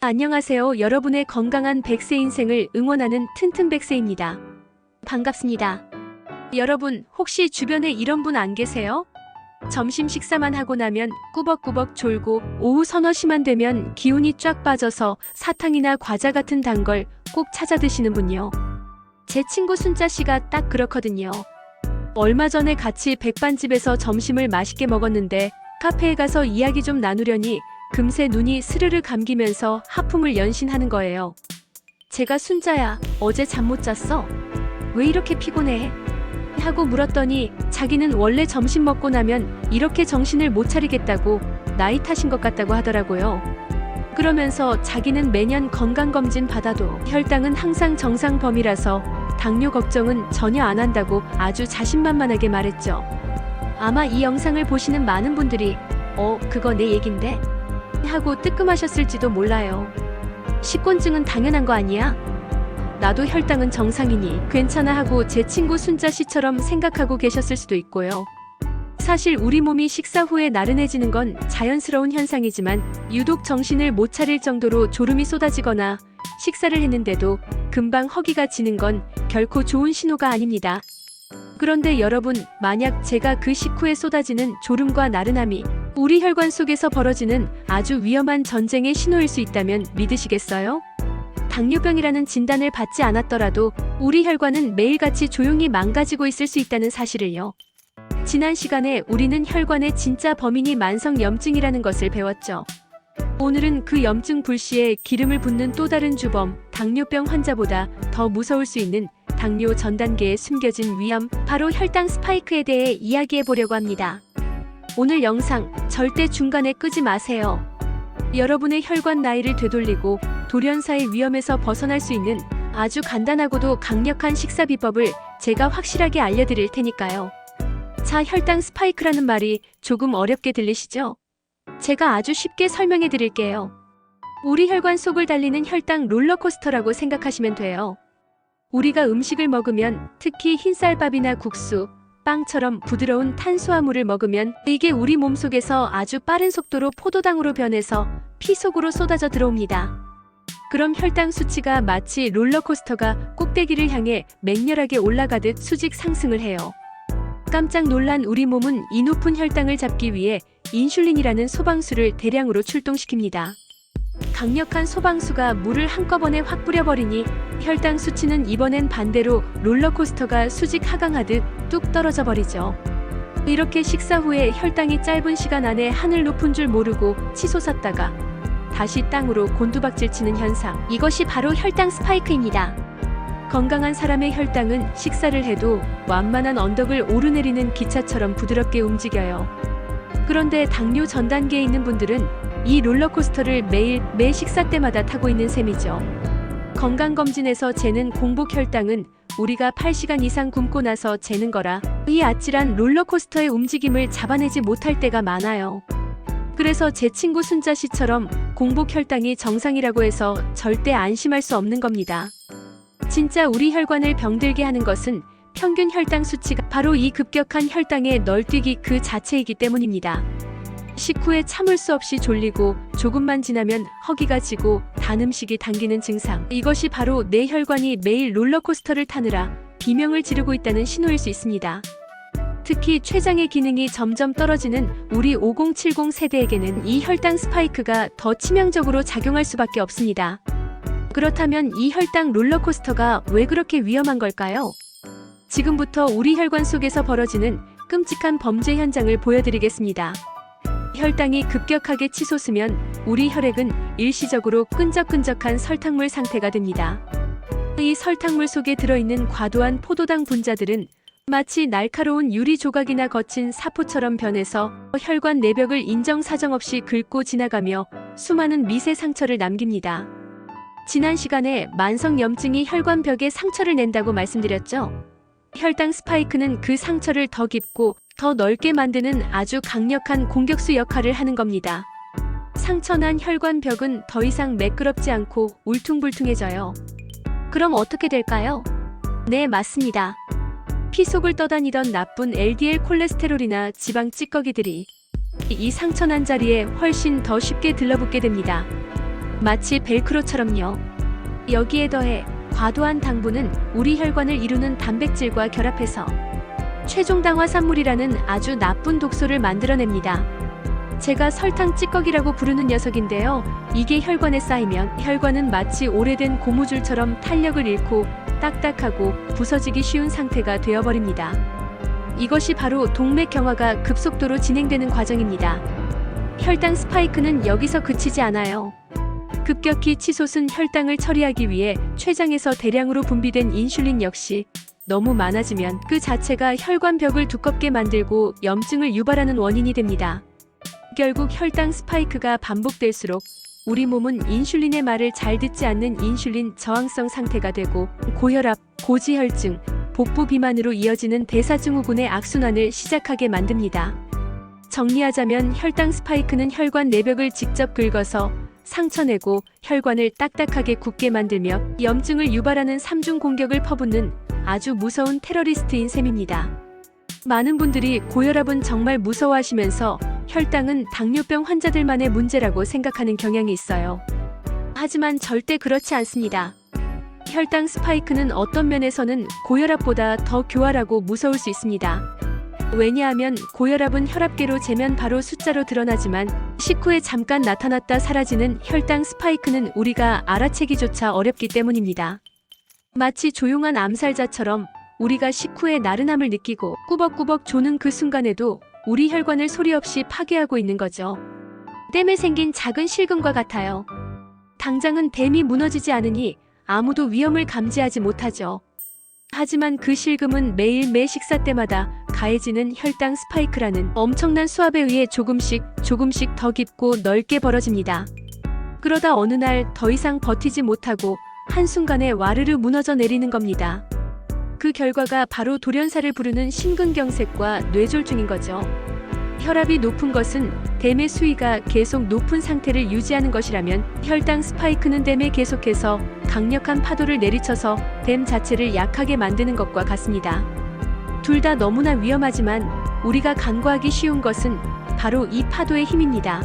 안녕하세요. 여러분의 건강한 100세 인생을 응원하는 튼튼백세입니다. 반갑습니다. 여러분, 혹시 주변에 이런 분 안 계세요? 점심 식사만 하고 나면 꾸벅꾸벅 졸고 오후 서너 시만 되면 기운이 쫙 빠져서 사탕이나 과자 같은 단 걸 꼭 찾아 드시는 분이요. 제 친구 순자 씨가 딱 그렇거든요. 얼마 전에 같이 백반집에서 점심을 맛있게 먹었는데 카페에 가서 이야기 좀 나누려니 금세 눈이 스르르 감기면서 하품을 연신하는 거예요. 제가 순자야, 어제 잠 못 잤어? 왜 이렇게 피곤해? 하고 물었더니 자기는 원래 점심 먹고 나면 이렇게 정신을 못 차리겠다고 나이 탓인 것 같다고 하더라고요. 그러면서 자기는 매년 건강검진 받아도 혈당은 항상 정상 범위라서 당뇨 걱정은 전혀 안 한다고 아주 자신만만하게 말했죠. 아마 이 영상을 보시는 많은 분들이 그거 내 얘긴데? 하고 뜨끔하셨을지도 몰라요. 식곤증은 당연한 거 아니야? 나도 혈당은 정상이니 괜찮아 하고 제 친구 순자 씨처럼 생각하고 계셨을 수도 있고요. 사실 우리 몸이 식사 후에 나른해지는 건 자연스러운 현상이지만 유독 정신을 못 차릴 정도로 졸음이 쏟아지거나 식사를 했는데도 금방 허기가 지는 건 결코 좋은 신호가 아닙니다. 그런데 여러분, 만약 제가 그 식후에 쏟아지는 졸음과 나른함이 우리 혈관 속에서 벌어지는 아주 위험한 전쟁의 신호일 수 있다면 믿으시겠어요? 당뇨병이라는 진단을 받지 않았더라도 우리 혈관은 매일같이 조용히 망가지고 있을 수 있다는 사실을요. 지난 시간에 우리는 혈관의 진짜 범인이 만성염증이라는 것을 배웠죠. 오늘은 그 염증 불씨에 기름을 붓는 또 다른 주범, 당뇨병 환자보다 더 무서울 수 있는 당뇨 전 단계에 숨겨진 위험, 바로 혈당 스파이크에 대해 이야기해 보려고 합니다. 오늘 영상 절대 중간에 끄지 마세요. 여러분의 혈관 나이를 되돌리고 돌연사의 위험에서 벗어날 수 있는 아주 간단하고도 강력한 식사 비법을 제가 확실하게 알려드릴 테니까요. 자, 혈당 스파이크라는 말이 조금 어렵게 들리시죠? 제가 아주 쉽게 설명해 드릴게요. 우리 혈관 속을 달리는 혈당 롤러코스터라고 생각하시면 돼요. 우리가 음식을 먹으면, 특히 흰쌀밥이나 국수, 빵처럼 부드러운 탄수화물을 먹으면 이게 우리 몸속에서 아주 빠른 속도로 포도당으로 변해서 피 속으로 쏟아져 들어옵니다. 그럼 혈당 수치가 마치 롤러코스터가 꼭대기를 향해 맹렬하게 올라가듯 수직 상승을 해요. 깜짝 놀란 우리 몸은 이 높은 혈당을 잡기 위해 인슐린이라는 소방수를 대량으로 출동시킵니다. 강력한 소방수가 물을 한꺼번에 확 뿌려버리니 혈당 수치는 이번엔 반대로 롤러코스터가 수직 하강하듯 뚝 떨어져 버리죠. 이렇게 식사 후에 혈당이 짧은 시간 안에 하늘 높은 줄 모르고 치솟았다가 다시 땅으로 곤두박질 치는 현상, 이것이 바로 혈당 스파이크입니다. 건강한 사람의 혈당은 식사를 해도 완만한 언덕을 오르내리는 기차처럼 부드럽게 움직여요. 그런데 당뇨 전 단계에 있는 분들은 이 롤러코스터를 매일 매 식사 때마다 타고 있는 셈이죠. 건강검진에서 재는 공복 혈당은 우리가 8시간 이상 굶고 나서 재는 거라 이 아찔한 롤러코스터의 움직임을 잡아내지 못할 때가 많아요. 그래서 제 친구 순자 씨처럼 공복 혈당이 정상이라고 해서 절대 안심할 수 없는 겁니다. 진짜 우리 혈관을 병들게 하는 것은 평균 혈당 수치가 바로 이 급격한 혈당의 널뛰기 그 자체이기 때문입니다. 식후에 참을 수 없이 졸리고 조금만 지나면 허기가 지고 단 음식이 당기는 증상, 이것이 바로 내 혈관이 매일 롤러코스터를 타느라 비명을 지르고 있다는 신호일 수 있습니다. 특히 췌장의 기능이 점점 떨어지는 우리 5070 세대에게는 이 혈당 스파이크가 더 치명적으로 작용할 수밖에 없습니다. 그렇다면 이 혈당 롤러코스터가 왜 그렇게 위험한 걸까요? 지금부터 우리 혈관 속에서 벌어지는 끔찍한 범죄 현장을 보여드리겠습니다. 혈당이 급격하게 치솟으면 우리 혈액은 일시적으로 끈적끈적한 설탕물 상태가 됩니다. 이 설탕물 속에 들어있는 과도한 포도당 분자들은 마치 날카로운 유리 조각이나 거친 사포처럼 변해서 혈관 내벽을 인정사정 없이 긁고 지나가며 수많은 미세 상처를 남깁니다. 지난 시간에 만성염증이 혈관벽에 상처를 낸다고 말씀드렸죠? 혈당 스파이크는 그 상처를 더 깊고 더 넓게 만드는 아주 강력한 공격수 역할을 하는 겁니다. 상처난 혈관벽은 더 이상 매끄럽지 않고 울퉁불퉁해져요. 그럼 어떻게 될까요? 네, 맞습니다. 피 속을 떠다니던 나쁜 LDL 콜레스테롤이나 지방 찌꺼기들이 이 상처난 자리에 훨씬 더 쉽게 들러붙게 됩니다. 마치 벨크로처럼요. 여기에 더해 과도한 당분은 우리 혈관을 이루는 단백질과 결합해서 최종 당화산물이라는 아주 나쁜 독소를 만들어냅니다. 제가 설탕 찌꺼기라고 부르는 녀석인데요. 이게 혈관에 쌓이면 혈관은 마치 오래된 고무줄처럼 탄력을 잃고 딱딱하고 부서지기 쉬운 상태가 되어버립니다. 이것이 바로 동맥경화가 급속도로 진행되는 과정입니다. 혈당 스파이크는 여기서 그치지 않아요. 급격히 치솟은 혈당을 처리하기 위해 췌장에서 대량으로 분비된 인슐린 역시 너무 많아지면 그 자체가 혈관벽을 두껍게 만들고 염증을 유발하는 원인이 됩니다. 결국 혈당 스파이크가 반복될수록 우리 몸은 인슐린의 말을 잘 듣지 않는 인슐린 저항성 상태가 되고 고혈압, 고지혈증, 복부 비만으로 이어지는 대사증후군의 악순환을 시작하게 만듭니다. 정리하자면 혈당 스파이크는 혈관 내벽을 직접 긁어서 상처내고 혈관을 딱딱하게 굳게 만들며 염증을 유발하는 삼중 공격을 퍼붓는 아주 무서운 테러리스트인 셈입니다. 많은 분들이 고혈압은 정말 무서워하시면서 혈당은 당뇨병 환자들만의 문제라고 생각하는 경향이 있어요. 하지만 절대 그렇지 않습니다. 혈당 스파이크는 어떤 면에서는 고혈압보다 더 교활하고 무서울 수 있습니다. 왜냐하면 고혈압은 혈압계로 재면 바로 숫자로 드러나지만 식후에 잠깐 나타났다 사라지는 혈당 스파이크는 우리가 알아채기조차 어렵기 때문입니다. 마치 조용한 암살자처럼 우리가 식후에 나른함을 느끼고 꾸벅꾸벅 조는 그 순간에도 우리 혈관을 소리 없이 파괴하고 있는 거죠. 댐에 생긴 작은 실금과 같아요. 당장은 댐이 무너지지 않으니 아무도 위험을 감지하지 못하죠. 하지만 그 실금은 매일 매 식사 때마다 가해지는 혈당 스파이크라는 엄청난 수압에 의해 조금씩 더 깊고 넓게 벌어집니다. 그러다 어느 날 더 이상 버티지 못하고 한순간에 와르르 무너져 내리는 겁니다. 그 결과가 바로 돌연사를 부르는 심근경색과 뇌졸중인 거죠. 혈압이 높은 것은 댐의 수위가 계속 높은 상태를 유지하는 것이라면 혈당 스파이크는 댐에 계속해서 강력한 파도를 내리쳐서 댐 자체를 약하게 만드는 것과 같습니다. 둘 다 너무나 위험하지만 우리가 간과하기 쉬운 것은 바로 이 파도의 힘입니다.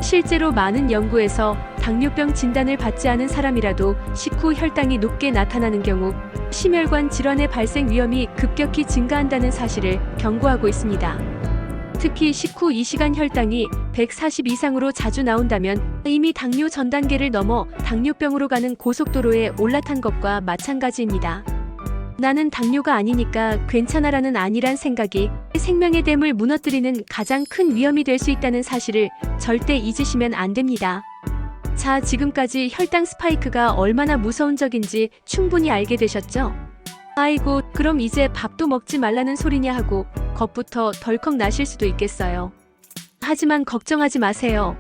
실제로 많은 연구에서 당뇨병 진단을 받지 않은 사람이라도 식후 혈당이 높게 나타나는 경우 심혈관 질환의 발생 위험이 급격히 증가한다는 사실을 경고하고 있습니다. 특히 식후 2시간 혈당이 140 이상으로 자주 나온다면 이미 당뇨 전 단계를 넘어 당뇨병으로 가는 고속도로에 올라탄 것과 마찬가지입니다. 나는 당뇨가 아니니까 괜찮아라는 아니란 생각이 생명의 댐을 무너뜨리는 가장 큰 위험이 될 수 있다는 사실을 절대 잊으시면 안 됩니다. 자, 지금까지 혈당 스파이크가 얼마나 무서운 적인지 충분히 알게 되셨죠? 아이고, 그럼 이제 밥도 먹지 말라는 소리냐 하고 겁부터 덜컥 나실 수도 있겠어요. 하지만 걱정하지 마세요.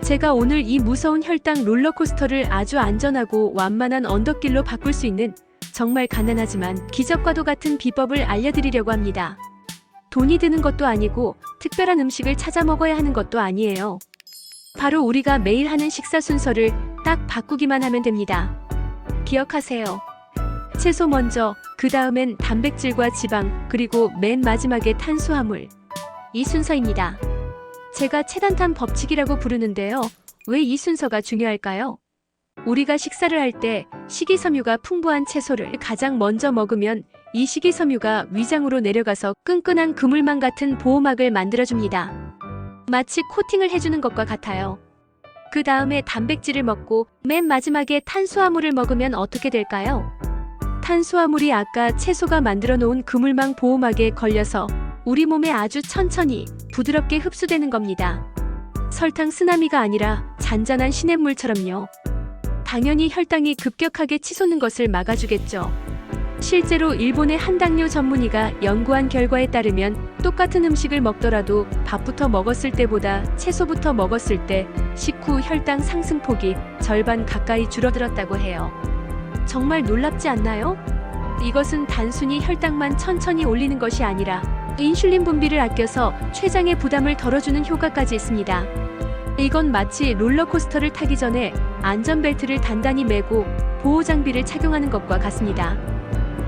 제가 오늘 이 무서운 혈당 롤러코스터를 아주 안전하고 완만한 언덕길로 바꿀 수 있는 정말 가난하지만 기적과도 같은 비법을 알려드리려고 합니다. 돈이 드는 것도 아니고 특별한 음식을 찾아 먹어야 하는 것도 아니에요. 바로 우리가 매일 하는 식사 순서를 딱 바꾸기만 하면 됩니다. 기억하세요. 채소 먼저, 그 다음엔 단백질과 지방, 그리고 맨 마지막에 탄수화물. 이 순서입니다. 제가 체단탄 법칙이라고 부르는데요. 왜 이 순서가 중요할까요? 우리가 식사를 할 때 식이섬유가 풍부한 채소를 가장 먼저 먹으면 이 식이섬유가 위장으로 내려가서 끈끈한 그물망 같은 보호막을 만들어줍니다. 마치 코팅을 해주는 것과 같아요. 그 다음에 단백질을 먹고 맨 마지막에 탄수화물을 먹으면 어떻게 될까요? 탄수화물이 아까 채소가 만들어 놓은 그물망 보호막에 걸려서 우리 몸에 아주 천천히 부드럽게 흡수되는 겁니다. 설탕 쓰나미가 아니라 잔잔한 시냇물처럼요. 당연히 혈당이 급격하게 치솟는 것을 막아주겠죠. 실제로 일본의 한 당뇨 전문의가 연구한 결과에 따르면 똑같은 음식을 먹더라도 밥부터 먹었을 때보다 채소부터 먹었을 때 식후 혈당 상승폭이 절반 가까이 줄어들었다고 해요. 정말 놀랍지 않나요? 이것은 단순히 혈당만 천천히 올리는 것이 아니라 인슐린 분비를 아껴서 췌장의 부담을 덜어주는 효과까지 있습니다. 이건 마치 롤러코스터를 타기 전에 안전벨트를 단단히 매고 보호장비를 착용하는 것과 같습니다.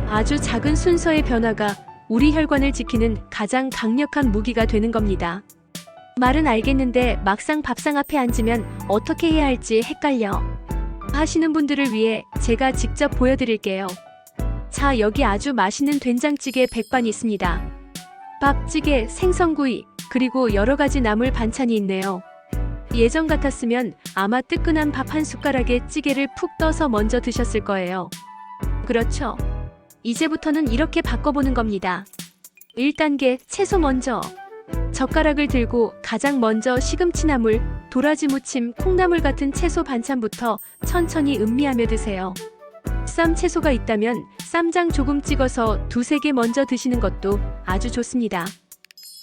아주 작은 순서의 변화가 우리 혈관을 지키는 가장 강력한 무기가 되는 겁니다. 말은 알겠는데 막상 밥상 앞에 앉으면 어떻게 해야 할지 헷갈려 하시는 분들을 위해 제가 직접 보여드릴게요. 자, 여기 아주 맛있는 된장찌개 백반이 있습니다. 밥, 찌개, 생선구이, 그리고 여러 가지 나물 반찬이 있네요. 예전 같았으면 아마 뜨끈한 밥 한 숟가락에 찌개를 푹 떠서 먼저 드셨을 거예요. 그렇죠. 이제부터는 이렇게 바꿔보는 겁니다. 1단계, 채소 먼저. 젓가락을 들고 가장 먼저 시금치나물, 도라지 무침, 콩나물 같은 채소 반찬부터 천천히 음미하며 드세요. 쌈 채소가 있다면 쌈장 조금 찍어서 두세 개 먼저 드시는 것도 아주 좋습니다.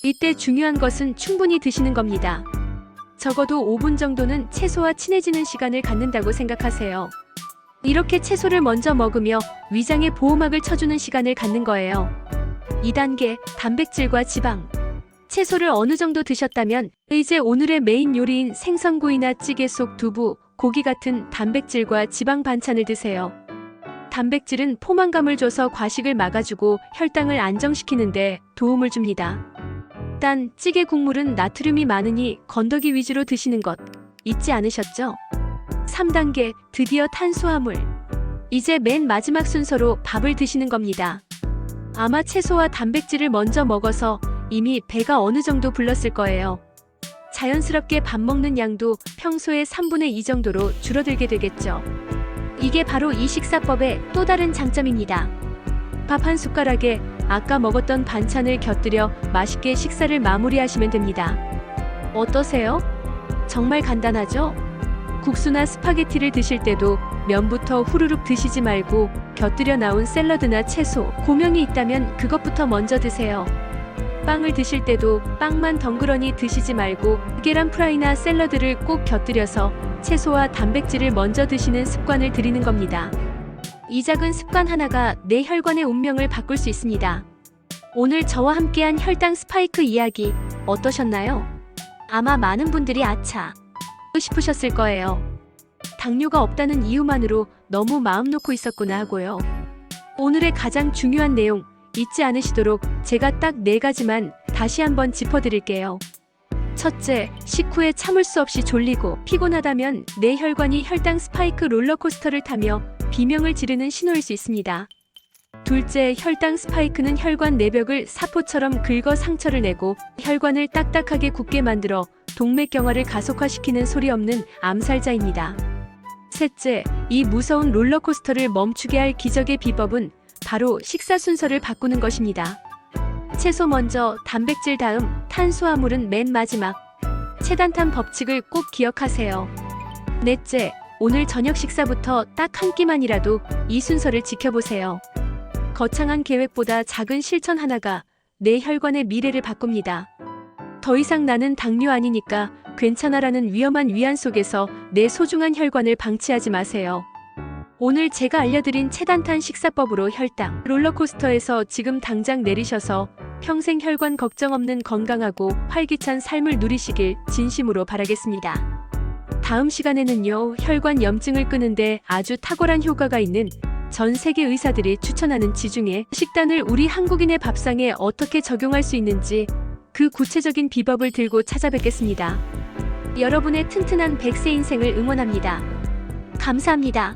이때 중요한 것은 충분히 드시는 겁니다. 적어도 5분 정도는 채소와 친해지는 시간을 갖는다고 생각하세요. 이렇게 채소를 먼저 먹으며 위장에 보호막을 쳐주는 시간을 갖는 거예요. 2단계, 단백질과 지방. 채소를 어느 정도 드셨다면 이제 오늘의 메인 요리인 생선구이나 찌개 속 두부, 고기 같은 단백질과 지방 반찬을 드세요. 단백질은 포만감을 줘서 과식을 막아주고 혈당을 안정시키는데 도움을 줍니다. 단, 찌개 국물은 나트륨이 많으니 건더기 위주로 드시는 것 잊지 않으셨죠? 3단계, 드디어 탄수화물. 이제 맨 마지막 순서로 밥을 드시는 겁니다. 아마 채소와 단백질을 먼저 먹어서 이미 배가 어느 정도 불렀을 거예요. 자연스럽게 밥 먹는 양도 평소의 3분의 2 정도로 줄어들게 되겠죠. 이게 바로 이 식사법의 또 다른 장점입니다. 밥 한 숟가락에 아까 먹었던 반찬을 곁들여 맛있게 식사를 마무리하시면 됩니다. 어떠세요? 정말 간단하죠? 국수나 스파게티를 드실 때도 면부터 후루룩 드시지 말고 곁들여 나온 샐러드나 채소, 고명이 있다면 그것부터 먼저 드세요. 빵을 드실 때도 빵만 덩그러니 드시지 말고 계란 프라이나 샐러드를 꼭 곁들여서 채소와 단백질을 먼저 드시는 습관을 들이는 겁니다. 이 작은 습관 하나가 내 혈관의 운명을 바꿀 수 있습니다. 오늘 저와 함께한 혈당 스파이크 이야기 어떠셨나요? 아마 많은 분들이 아차 싶으셨을 거예요. 당뇨가 없다는 이유만으로 너무 마음 놓고 있었구나 하고요. 오늘의 가장 중요한 내용 잊지 않으시도록 제가 딱 4가지만 다시 한번 짚어드릴게요. 첫째, 식후에 참을 수 없이 졸리고 피곤하다면 내 혈관이 혈당 스파이크 롤러코스터를 타며 비명을 지르는 신호일 수 있습니다. 둘째, 혈당 스파이크는 혈관 내벽을 사포처럼 긁어 상처를 내고 혈관을 딱딱하게 굳게 만들어 동맥경화를 가속화시키는 소리 없는 암살자입니다. 셋째, 이 무서운 롤러코스터를 멈추게 할 기적의 비법은 바로 식사 순서를 바꾸는 것입니다. 채소 먼저, 단백질 다음, 탄수화물은 맨 마지막. 체단탄 법칙을 꼭 기억하세요. 넷째, 오늘 저녁 식사부터 딱 한 끼만이라도 이 순서를 지켜보세요. 거창한 계획보다 작은 실천 하나가 내 혈관의 미래를 바꿉니다. 더 이상 나는 당뇨 아니니까 괜찮아라는 위험한 위안 속에서 내 소중한 혈관을 방치하지 마세요. 오늘 제가 알려드린 체단탄 식사법으로 혈당 롤러코스터에서 지금 당장 내리셔서 평생 혈관 걱정 없는 건강하고 활기찬 삶을 누리시길 진심으로 바라겠습니다. 다음 시간에는요, 혈관 염증을 끄는데 아주 탁월한 효과가 있는 전 세계 의사들이 추천하는 지중해 식단을 우리 한국인의 밥상에 어떻게 적용할 수 있는지 그 구체적인 비법을 들고 찾아뵙겠습니다. 여러분의 튼튼한 100세 인생을 응원합니다. 감사합니다.